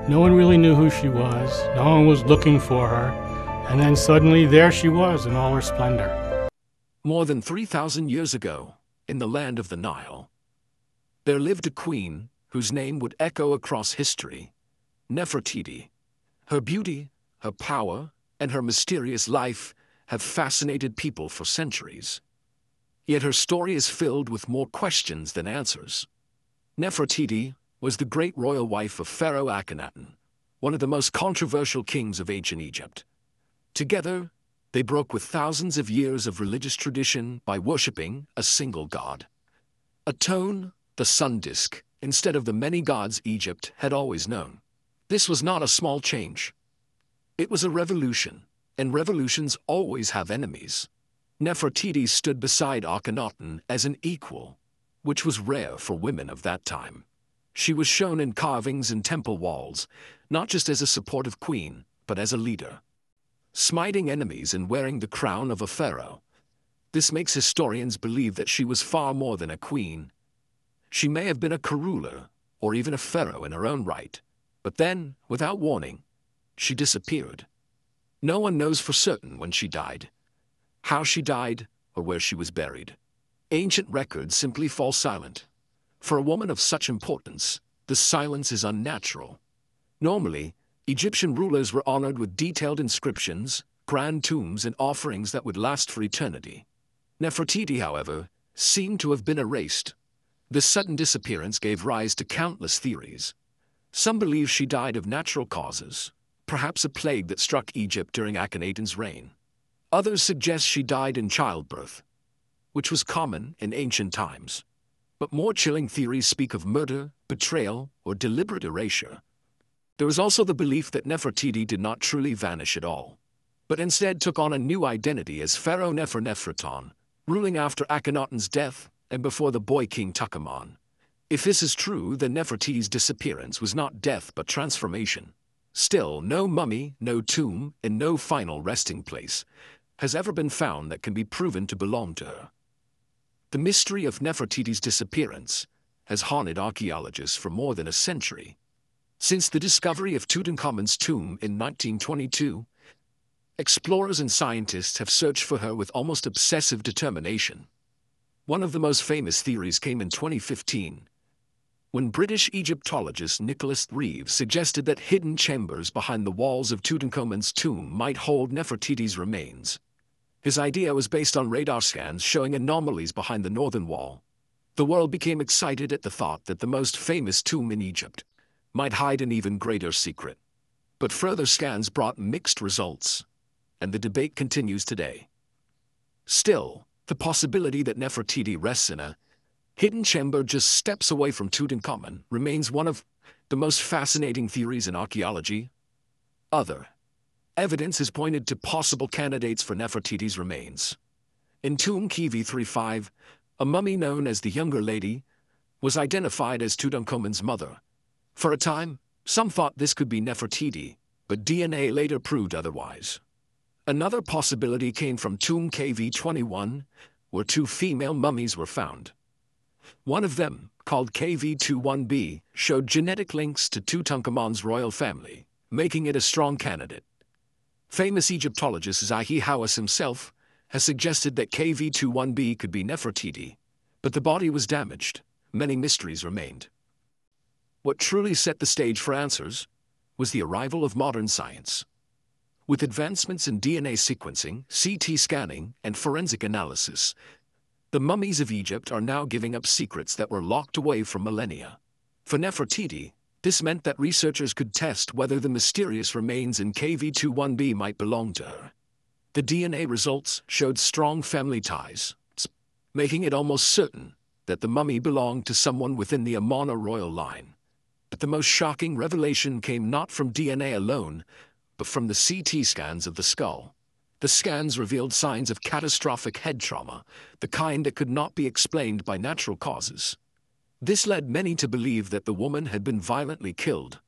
No one really knew who she was. No one was looking for her. And then suddenly there she was in all her splendor. More than 3,000 years ago, in the land of the Nile, there lived a queen whose name would echo across history, Nefertiti. Her beauty, her power, and her mysterious life have fascinated people for centuries. Yet her story is filled with more questions than answers. Nefertiti was the great royal wife of Pharaoh Akhenaten, one of the most controversial kings of ancient Egypt. Together, they broke with thousands of years of religious tradition by worshipping a single god. Aton, the sun disk, instead of the many gods Egypt had always known. This was not a small change. It was a revolution, and revolutions always have enemies. Nefertiti stood beside Akhenaten as an equal, which was rare for women of that time. She was shown in carvings and temple walls, not just as a supportive queen, but as a leader, smiting enemies and wearing the crown of a pharaoh. This makes historians believe that she was far more than a queen. She may have been a ruler, or even a pharaoh in her own right, but then, without warning, she disappeared. No one knows for certain when she died, how she died, or where she was buried. Ancient records simply fall silent. For a woman of such importance, the silence is unnatural. Normally, Egyptian rulers were honored with detailed inscriptions, grand tombs, and offerings that would last for eternity. Nefertiti, however, seemed to have been erased. This sudden disappearance gave rise to countless theories. Some believe she died of natural causes, perhaps a plague that struck Egypt during Akhenaten's reign. Others suggest she died in childbirth, which was common in ancient times. But more chilling theories speak of murder, betrayal, or deliberate erasure. There is also the belief that Nefertiti did not truly vanish at all, but instead took on a new identity as Pharaoh Neferneferutan, ruling after Akhenaten's death and before the boy king Tukuman. If this is true, then Nefertiti's disappearance was not death but transformation. Still, no mummy, no tomb, and no final resting place has ever been found that can be proven to belong to her. The mystery of Nefertiti's disappearance has haunted archaeologists for more than a century. Since the discovery of Tutankhamun's tomb in 1922, explorers and scientists have searched for her with almost obsessive determination. One of the most famous theories came in 2015, when British Egyptologist Nicholas Reeves suggested that hidden chambers behind the walls of Tutankhamun's tomb might hold Nefertiti's remains. His idea was based on radar scans showing anomalies behind the northern wall. The world became excited at the thought that the most famous tomb in Egypt might hide an even greater secret. But further scans brought mixed results, and the debate continues today. Still, the possibility that Nefertiti rests in a hidden chamber just steps away from Tutankhamun remains one of the most fascinating theories in archaeology. Other evidence has pointed to possible candidates for Nefertiti's remains. In Tomb KV35, a mummy known as the Younger Lady was identified as Tutankhamun's mother. For a time, some thought this could be Nefertiti, but DNA later proved otherwise. Another possibility came from Tomb KV21, where two female mummies were found. One of them, called KV21b, showed genetic links to Tutankhamun's royal family, making it a strong candidate. Famous Egyptologist Zahi Hawass himself has suggested that KV21b could be Nefertiti, but the body was damaged. Many mysteries remained. What truly set the stage for answers was the arrival of modern science. With advancements in DNA sequencing, CT scanning, and forensic analysis, the mummies of Egypt are now giving up secrets that were locked away for millennia. For Nefertiti, this meant that researchers could test whether the mysterious remains in KV21b might belong to her. The DNA results showed strong family ties, making it almost certain that the mummy belonged to someone within the Amana royal line. But the most shocking revelation came not from DNA alone, but from the CT scans of the skull. The scans revealed signs of catastrophic head trauma, the kind that could not be explained by natural causes. This led many to believe that the woman had been violently killed,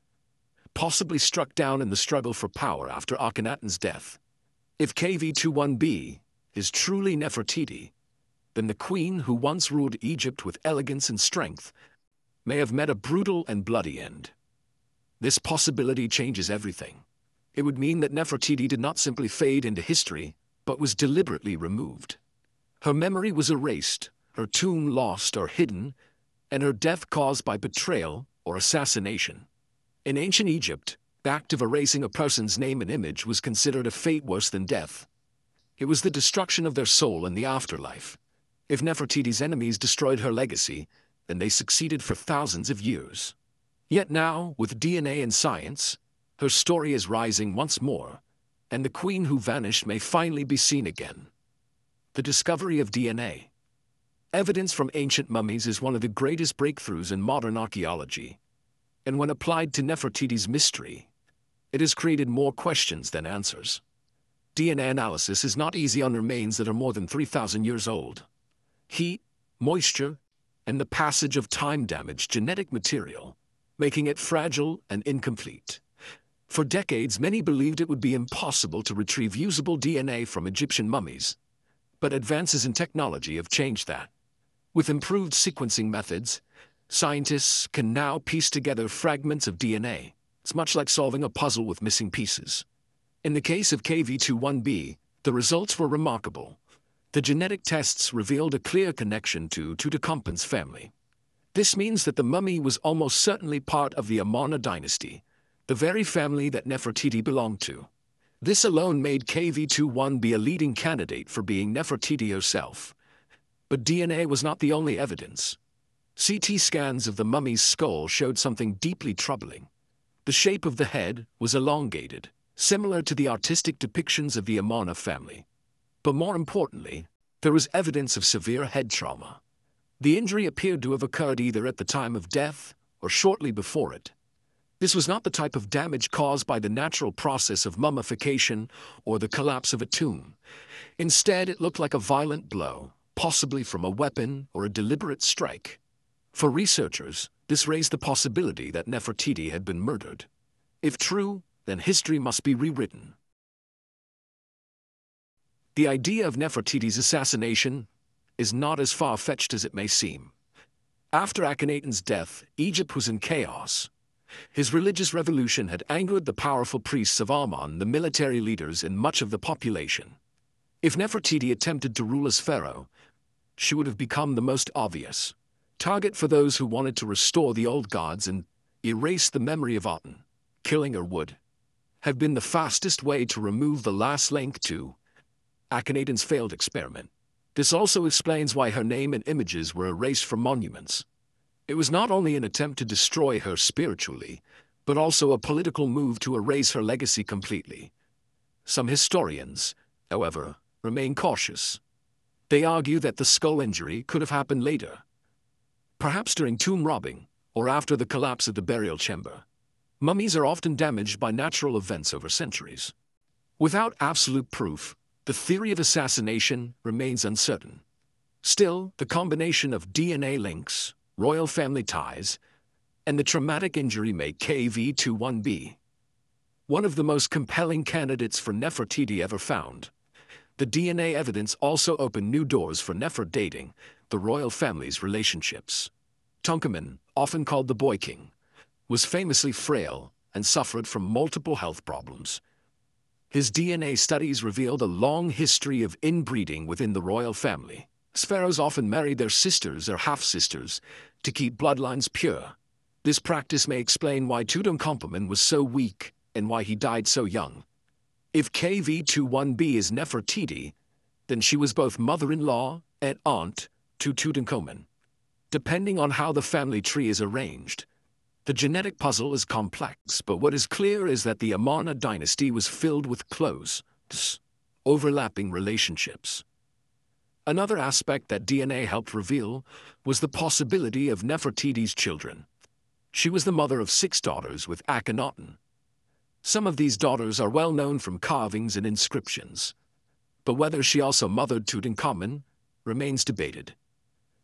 possibly struck down in the struggle for power after Akhenaten's death. If KV21b is truly Nefertiti, then the queen who once ruled Egypt with elegance and strength may have met a brutal and bloody end. This possibility changes everything. It would mean that Nefertiti did not simply fade into history, but was deliberately removed. Her memory was erased, her tomb lost or hidden, and her death caused by betrayal or assassination. In ancient Egypt, the act of erasing a person's name and image was considered a fate worse than death. It was the destruction of their soul in the afterlife. If Nefertiti's enemies destroyed her legacy, then they succeeded for thousands of years. Yet now, with DNA and science, her story is rising once more, and the queen who vanished may finally be seen again. The discovery of DNA. Evidence from ancient mummies is one of the greatest breakthroughs in modern archaeology, and when applied to Nefertiti's mystery, it has created more questions than answers. DNA analysis is not easy on remains that are more than 3,000 years old. Heat, moisture, and the passage of time damage genetic material, making it fragile and incomplete. For decades, many believed it would be impossible to retrieve usable DNA from Egyptian mummies, but advances in technology have changed that. With improved sequencing methods, scientists can now piece together fragments of DNA. It's much like solving a puzzle with missing pieces. In the case of KV21b, the results were remarkable. The genetic tests revealed a clear connection to Tutankhamun's family. This means that the mummy was almost certainly part of the Amarna dynasty, the very family that Nefertiti belonged to. This alone made KV21b a leading candidate for being Nefertiti herself. But DNA was not the only evidence. CT scans of the mummy's skull showed something deeply troubling. The shape of the head was elongated, similar to the artistic depictions of the Amarna family. But more importantly, there was evidence of severe head trauma. The injury appeared to have occurred either at the time of death or shortly before it. This was not the type of damage caused by the natural process of mummification or the collapse of a tomb. Instead, it looked like a violent blow, possibly from a weapon or a deliberate strike. For researchers, this raised the possibility that Nefertiti had been murdered. If true, then history must be rewritten. The idea of Nefertiti's assassination is not as far-fetched as it may seem. After Akhenaten's death, Egypt was in chaos. His religious revolution had angered the powerful priests of Amun, the military leaders, and much of the population. If Nefertiti attempted to rule as pharaoh, she would have become the most obvious target for those who wanted to restore the old gods and erase the memory of Aten. Killing her would have been the fastest way to remove the last link to Akhenaten's failed experiment. This also explains why her name and images were erased from monuments. It was not only an attempt to destroy her spiritually, but also a political move to erase her legacy completely. Some historians, however, remain cautious. They argue that the skull injury could have happened later, perhaps during tomb robbing or after the collapse of the burial chamber. Mummies are often damaged by natural events over centuries. Without absolute proof, the theory of assassination remains uncertain. Still, the combination of DNA links, royal family ties, and the traumatic injury make KV21b one of the most compelling candidates for Nefertiti ever found. The DNA evidence also opened new doors for Nefer dating the royal family's relationships. Tutankhamun, often called the Boy King, was famously frail and suffered from multiple health problems. His DNA studies revealed a long history of inbreeding within the royal family. Pharaohs often married their sisters or half-sisters to keep bloodlines pure. This practice may explain why Tutankhamun was so weak and why he died so young. If KV21b is Nefertiti, then she was both mother-in-law and aunt to Tutankhamun. Depending on how the family tree is arranged, the genetic puzzle is complex, but what is clear is that the Amarna dynasty was filled with close, overlapping relationships. Another aspect that DNA helped reveal was the possibility of Nefertiti's children. She was the mother of 6 daughters with Akhenaten. Some of these daughters are well known from carvings and inscriptions, but whether she also mothered Tutankhamun remains debated.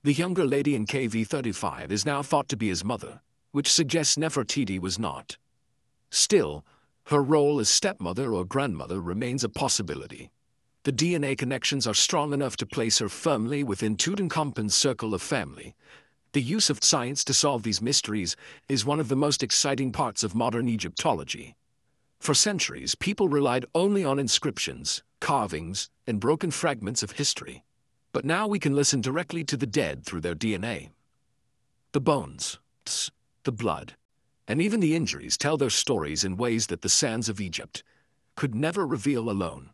The younger lady in KV35 is now thought to be his mother, which suggests Nefertiti was not. Still, her role as stepmother or grandmother remains a possibility. The DNA connections are strong enough to place her firmly within Tutankhamun's circle of family, The use of science to solve these mysteries is one of the most exciting parts of modern Egyptology. For centuries, people relied only on inscriptions, carvings, and broken fragments of history. But now we can listen directly to the dead through their DNA. The bones, the blood, and even the injuries tell their stories in ways that the sands of Egypt could never reveal alone.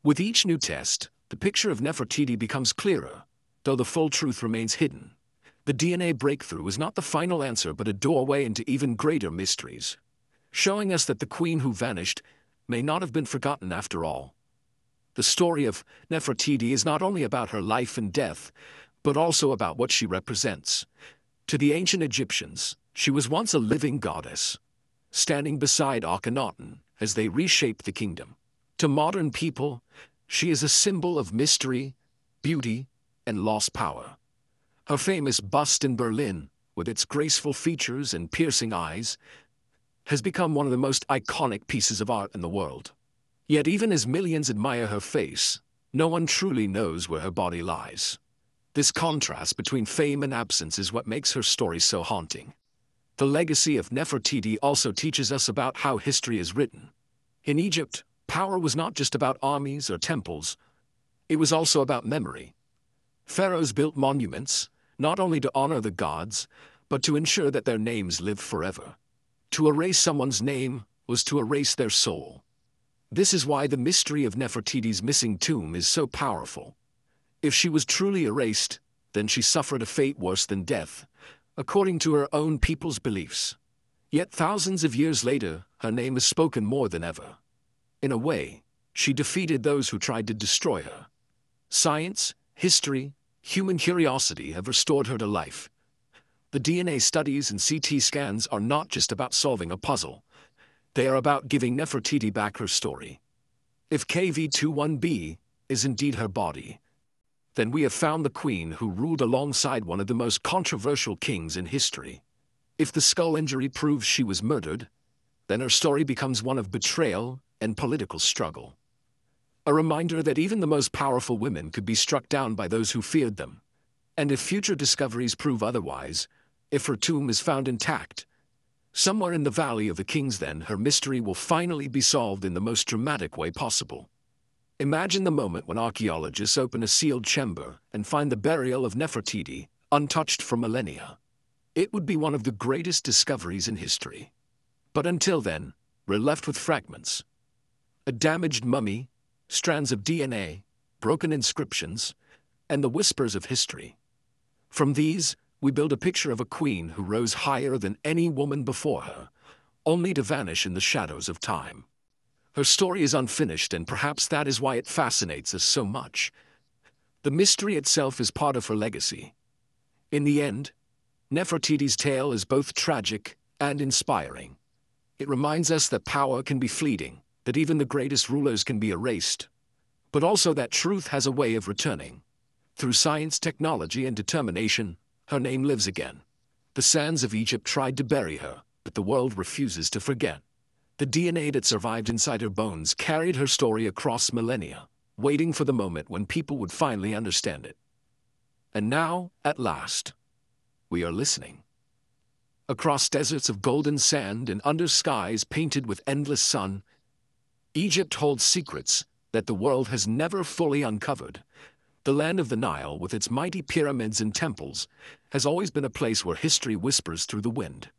With each new test, the picture of Nefertiti becomes clearer, though the full truth remains hidden. The DNA breakthrough is not the final answer but a doorway into even greater mysteries, showing us that the queen who vanished may not have been forgotten after all. The story of Nefertiti is not only about her life and death, but also about what she represents. To the ancient Egyptians, she was once a living goddess, standing beside Akhenaten as they reshaped the kingdom. To modern people, she is a symbol of mystery, beauty, and lost power. Her famous bust in Berlin, with its graceful features and piercing eyes, has become one of the most iconic pieces of art in the world. Yet even as millions admire her face, no one truly knows where her body lies. This contrast between fame and absence is what makes her story so haunting. The legacy of Nefertiti also teaches us about how history is written. In Egypt, power was not just about armies or temples, it was also about memory. Pharaohs built monuments, not only to honor the gods, but to ensure that their names lived forever. To erase someone's name was to erase their soul. This is why the mystery of Nefertiti's missing tomb is so powerful. If she was truly erased, then she suffered a fate worse than death, according to her own people's beliefs. Yet thousands of years later, her name is spoken more than ever. In a way, she defeated those who tried to destroy her. Science, history, human curiosity have restored her to life. The DNA studies and CT scans are not just about solving a puzzle. They are about giving Nefertiti back her story. If KV21b is indeed her body, then we have found the queen who ruled alongside one of the most controversial kings in history. If the skull injury proves she was murdered, then her story becomes one of betrayal and political struggle. A reminder that even the most powerful women could be struck down by those who feared them. And if future discoveries prove otherwise, if her tomb is found intact, somewhere in the Valley of the Kings, then her mystery will finally be solved in the most dramatic way possible. Imagine the moment when archaeologists open a sealed chamber and find the burial of Nefertiti, untouched for millennia. It would be one of the greatest discoveries in history. But until then, we're left with fragments. A damaged mummy, strands of DNA, broken inscriptions, and the whispers of history. From these, we build a picture of a queen who rose higher than any woman before her, only to vanish in the shadows of time. Her story is unfinished, and perhaps that is why it fascinates us so much. The mystery itself is part of her legacy. In the end, Nefertiti's tale is both tragic and inspiring. It reminds us that power can be fleeting, that even the greatest rulers can be erased, but also that truth has a way of returning. Through science, technology, and determination, her name lives again. The sands of Egypt tried to bury her, but the world refuses to forget. The DNA that survived inside her bones carried her story across millennia, waiting for the moment when people would finally understand it. And now, at last, we are listening. Across deserts of golden sand and under skies painted with endless sun, Egypt holds secrets that the world has never fully uncovered. The land of the Nile, with its mighty pyramids and temples, has always been a place where history whispers through the wind.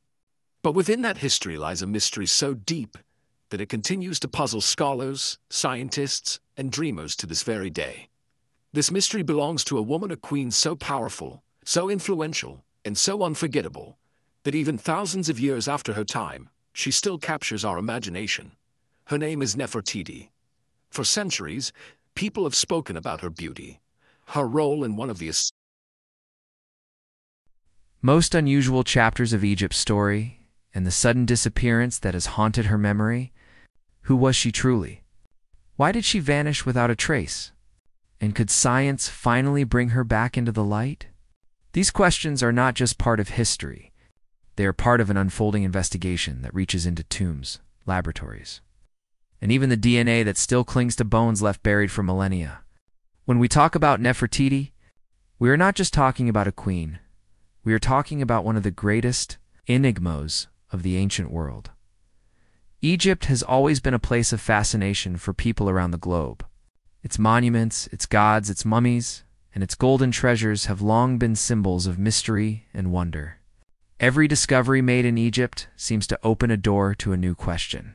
But within that history lies a mystery so deep that it continues to puzzle scholars, scientists, and dreamers to this very day. This mystery belongs to a woman, a queen so powerful, so influential, and so unforgettable, that even thousands of years after her time, she still captures our imagination. Her name is Nefertiti. For centuries, people have spoken about her beauty, her role in one of the most unusual chapters of Egypt's story, and the sudden disappearance that has haunted her memory. Who was she truly? Why did she vanish without a trace? And could science finally bring her back into the light? These questions are not just part of history. They are part of an unfolding investigation that reaches into tombs, laboratories, and even the DNA that still clings to bones left buried for millennia. When we talk about Nefertiti, we are not just talking about a queen. We are talking about one of the greatest enigmas of the ancient world. Egypt has always been a place of fascination for people around the globe. Its monuments, its gods, its mummies, and its golden treasures have long been symbols of mystery and wonder. Every discovery made in Egypt seems to open a door to a new question.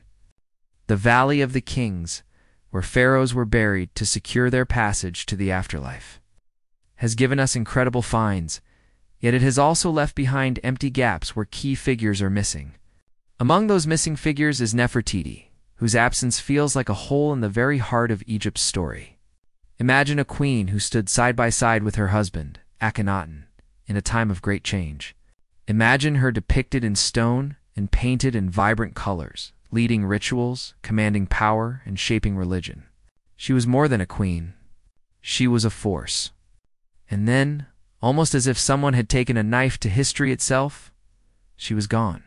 The Valley of the Kings, where pharaohs were buried to secure their passage to the afterlife, has given us incredible finds, yet it has also left behind empty gaps where key figures are missing. Among those missing figures is Nefertiti, whose absence feels like a hole in the very heart of Egypt's story. Imagine a queen who stood side by side with her husband, Akhenaten, in a time of great change. Imagine her depicted in stone and painted in vibrant colors, leading rituals, commanding power, and shaping religion. She was more than a queen. She was a force. And then, almost as if someone had taken a knife to history itself, she was gone.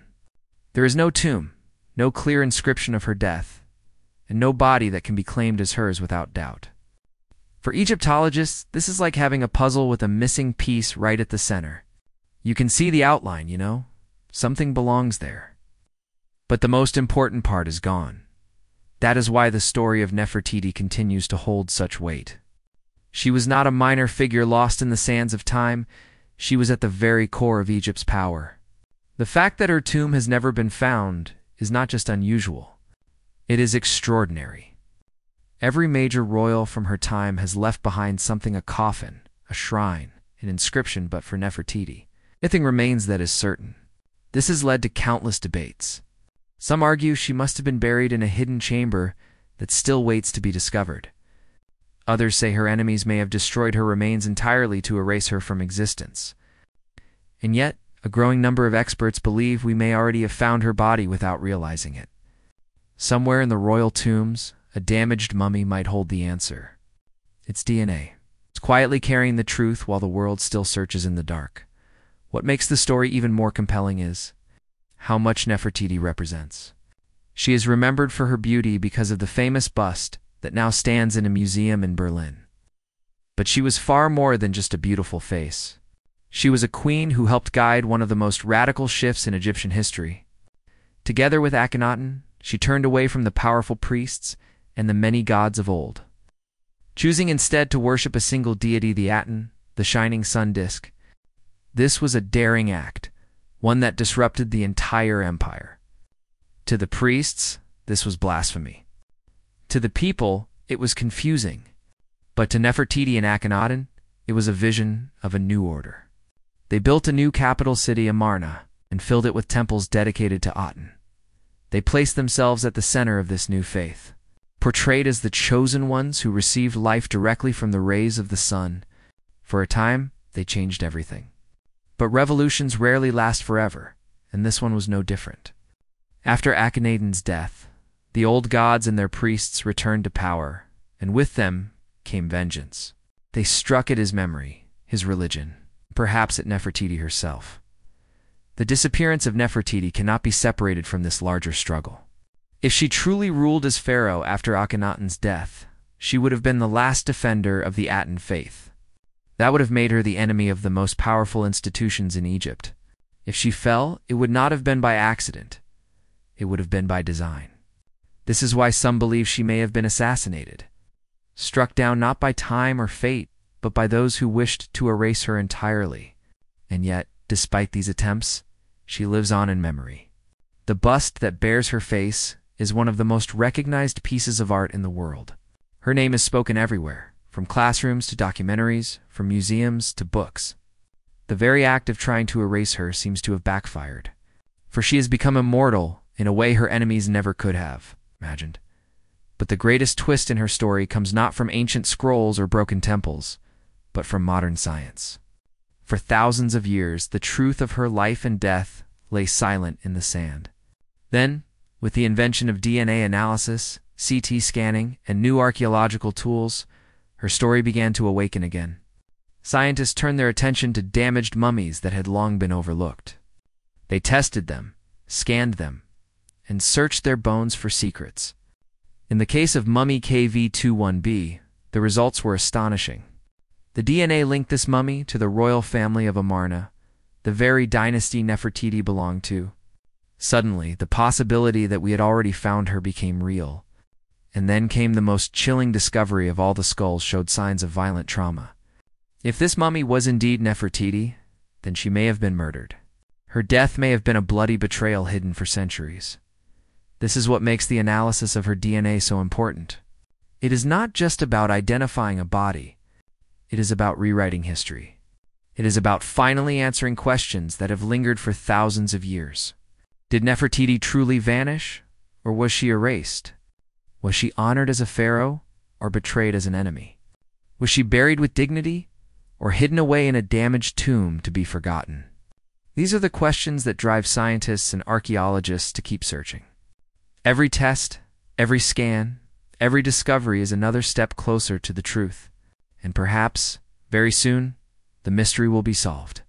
There is no tomb, no clear inscription of her death, and no body that can be claimed as hers without doubt. For Egyptologists, this is like having a puzzle with a missing piece right at the center. You can see the outline, you know? Something belongs there. But the most important part is gone. That is why the story of Nefertiti continues to hold such weight. She was not a minor figure lost in the sands of time. She was at the very core of Egypt's power. The fact that her tomb has never been found is not just unusual. It is extraordinary. Every major royal from her time has left behind something: a coffin, a shrine, an inscription, but for Nefertiti, nothing remains that is certain. This has led to countless debates. Some argue she must have been buried in a hidden chamber that still waits to be discovered. Others say her enemies may have destroyed her remains entirely to erase her from existence. And yet, a growing number of experts believe we may already have found her body without realizing it. Somewhere in the royal tombs, a damaged mummy might hold the answer. Its DNA. It's quietly carrying the truth while the world still searches in the dark. What makes the story even more compelling is how much Nefertiti represents. She is remembered for her beauty because of the famous bust that now stands in a museum in Berlin. But she was far more than just a beautiful face. She was a queen who helped guide one of the most radical shifts in Egyptian history. Together with Akhenaten, she turned away from the powerful priests and the many gods of old, choosing instead to worship a single deity, the Aten, the shining sun disk. This was a daring act, one that disrupted the entire empire. To the priests, this was blasphemy. To the people, it was confusing. But to Nefertiti and Akhenaten, it was a vision of a new order. They built a new capital city, Amarna, and filled it with temples dedicated to Aten. They placed themselves at the center of this new faith. Portrayed as the chosen ones who received life directly from the rays of the sun, for a time, they changed everything. But revolutions rarely last forever, and this one was no different. After Akhenaten's death, the old gods and their priests returned to power, and with them came vengeance. They struck at his memory, his religion, perhaps at Nefertiti herself. The disappearance of Nefertiti cannot be separated from this larger struggle. If she truly ruled as pharaoh after Akhenaten's death, she would have been the last defender of the Aten faith. That would have made her the enemy of the most powerful institutions in Egypt. If she fell, it would not have been by accident. It would have been by design. This is why some believe she may have been assassinated, struck down not by time or fate, but by those who wished to erase her entirely. And yet, despite these attempts, she lives on in memory. The bust that bears her face is one of the most recognized pieces of art in the world. Her name is spoken everywhere, from classrooms to documentaries, from museums to books. The very act of trying to erase her seems to have backfired, for she has become immortal in a way her enemies never could have imagined. But the greatest twist in her story comes not from ancient scrolls or broken temples, but from modern science. For thousands of years, the truth of her life and death lay silent in the sand. Then, with the invention of DNA analysis, CT scanning, and new archaeological tools, her story began to awaken again. Scientists turned their attention to damaged mummies that had long been overlooked. They tested them, scanned them, and searched their bones for secrets. In the case of mummy KV21b, the results were astonishing. The DNA linked this mummy to the royal family of Amarna, the very dynasty Nefertiti belonged to. Suddenly, the possibility that we had already found her became real. And then came the most chilling discovery of all: the skulls showed signs of violent trauma. If this mummy was indeed Nefertiti, then she may have been murdered. Her death may have been a bloody betrayal hidden for centuries. This is what makes the analysis of her DNA so important. It is not just about identifying a body. It is about rewriting history. It is about finally answering questions that have lingered for thousands of years. Did Nefertiti truly vanish, or was she erased? Was she honored as a pharaoh, or betrayed as an enemy? Was she buried with dignity, or hidden away in a damaged tomb to be forgotten? These are the questions that drive scientists and archaeologists to keep searching. Every test, every scan, every discovery is another step closer to the truth. And perhaps, very soon, the mystery will be solved.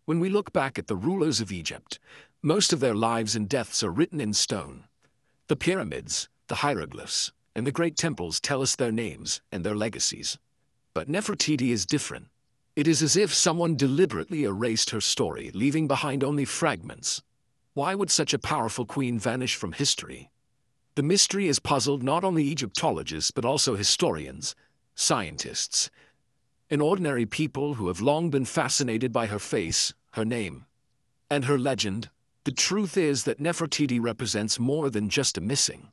When we look back at the rulers of Egypt, most of their lives and deaths are written in stone. The pyramids, the hieroglyphs, and the great temples tell us their names and their legacies. But Nefertiti is different. It is as if someone deliberately erased her story, leaving behind only fragments. Why would such a powerful queen vanish from history? The mystery has puzzled not only Egyptologists but also historians, scientists, and ordinary people who have long been fascinated by her face, her name, and her legend. The truth is that Nefertiti represents more than just a missing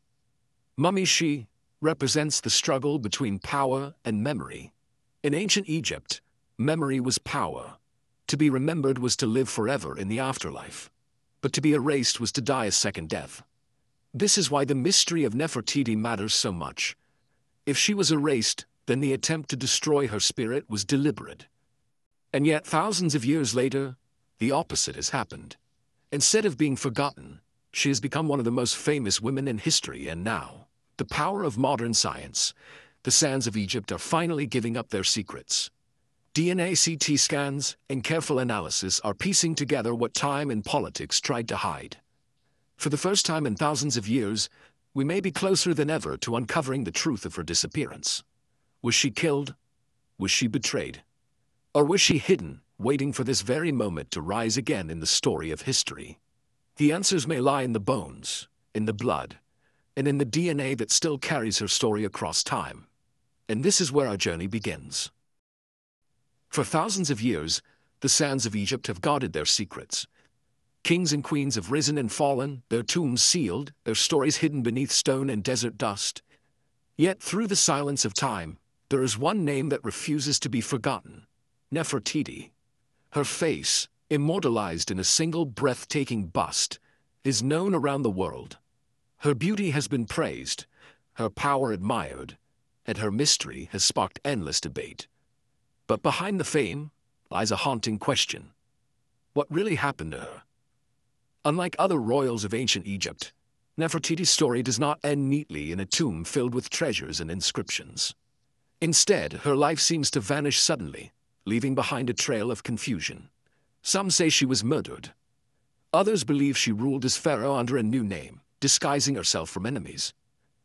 mummy. She represents the struggle between power and memory. In ancient Egypt, memory was power. To be remembered was to live forever in the afterlife. But to be erased was to die a second death. This is why the mystery of Nefertiti matters so much. If she was erased, then the attempt to destroy her spirit was deliberate. And yet, thousands of years later, the opposite has happened. Instead of being forgotten, she has become one of the most famous women in history. And now, the power of modern science, the sands of Egypt are finally giving up their secrets. DNA CT scans and careful analysis are piecing together what time and politics tried to hide. For the first time in thousands of years, we may be closer than ever to uncovering the truth of her disappearance. Was she killed? Was she betrayed? Or was she hidden, waiting for this very moment to rise again in the story of history? The answers may lie in the bones, in the blood, and in the DNA that still carries her story across time. And this is where our journey begins. For thousands of years, the sands of Egypt have guarded their secrets. Kings and queens have risen and fallen, their tombs sealed, their stories hidden beneath stone and desert dust. Yet through the silence of time, there is one name that refuses to be forgotten: Nefertiti. Her face, immortalized in a single breathtaking bust, is known around the world. Her beauty has been praised, her power admired, and her mystery has sparked endless debate. But behind the fame lies a haunting question. What really happened to her? Unlike other royals of ancient Egypt, Nefertiti's story does not end neatly in a tomb filled with treasures and inscriptions. Instead, her life seems to vanish suddenly, leaving behind a trail of confusion. Some say she was murdered. Others believe she ruled as pharaoh under a new name, disguising herself from enemies.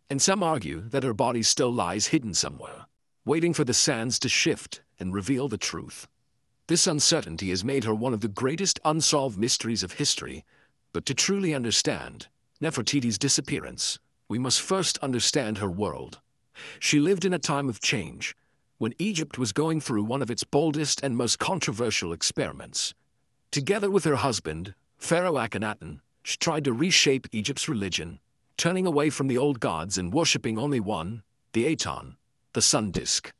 And some argue that her body still lies hidden somewhere, waiting for the sands to shift and reveal the truth. This uncertainty has made her one of the greatest unsolved mysteries of history. But to truly understand Nefertiti's disappearance, we must first understand her world. She lived in a time of change, when Egypt was going through one of its boldest and most controversial experiments. Together with her husband, Pharaoh Akhenaten, she tried to reshape Egypt's religion, turning away from the old gods and worshipping only one, the Aton, the sun disk.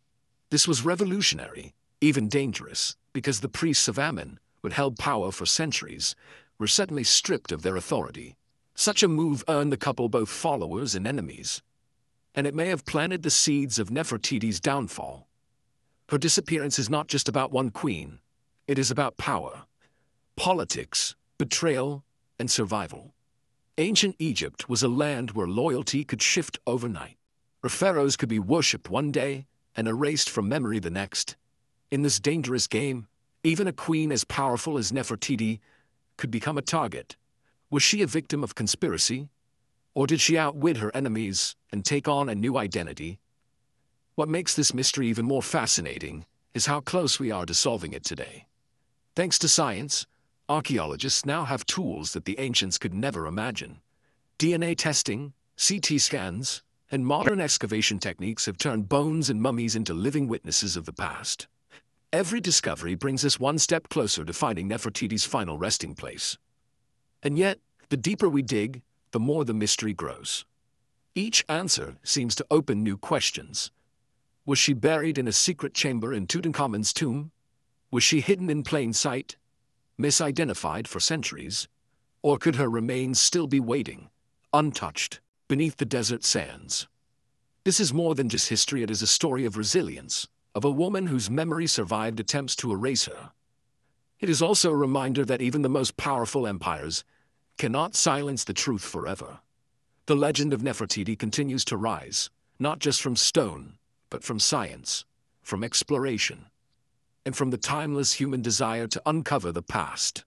This was revolutionary, even dangerous, because the priests of Amun, who had held power for centuries, were suddenly stripped of their authority. Such a move earned the couple both followers and enemies, and it may have planted the seeds of Nefertiti's downfall. Her disappearance is not just about one queen. It is about power, politics, betrayal, and survival. Ancient Egypt was a land where loyalty could shift overnight, where pharaohs could be worshipped one day and erased from memory the next. In this dangerous game, even a queen as powerful as Nefertiti could become a target. Was she a victim of conspiracy? Or did she outwit her enemies and take on a new identity? What makes this mystery even more fascinating is how close we are to solving it today. Thanks to science, archaeologists now have tools that the ancients could never imagine. DNA testing, CT scans, and modern excavation techniques have turned bones and mummies into living witnesses of the past. Every discovery brings us one step closer to finding Nefertiti's final resting place. And yet, the deeper we dig, the more the mystery grows. Each answer seems to open new questions. Was she buried in a secret chamber in Tutankhamun's tomb? Was she hidden in plain sight, misidentified for centuries? Or could her remains still be waiting, untouched, beneath the desert sands? This is more than just history, it is a story of resilience, of a woman whose memory survived attempts to erase her. It is also a reminder that even the most powerful empires cannot silence the truth forever. The legend of Nefertiti continues to rise, not just from stone, but from science, from exploration, and from the timeless human desire to uncover the past.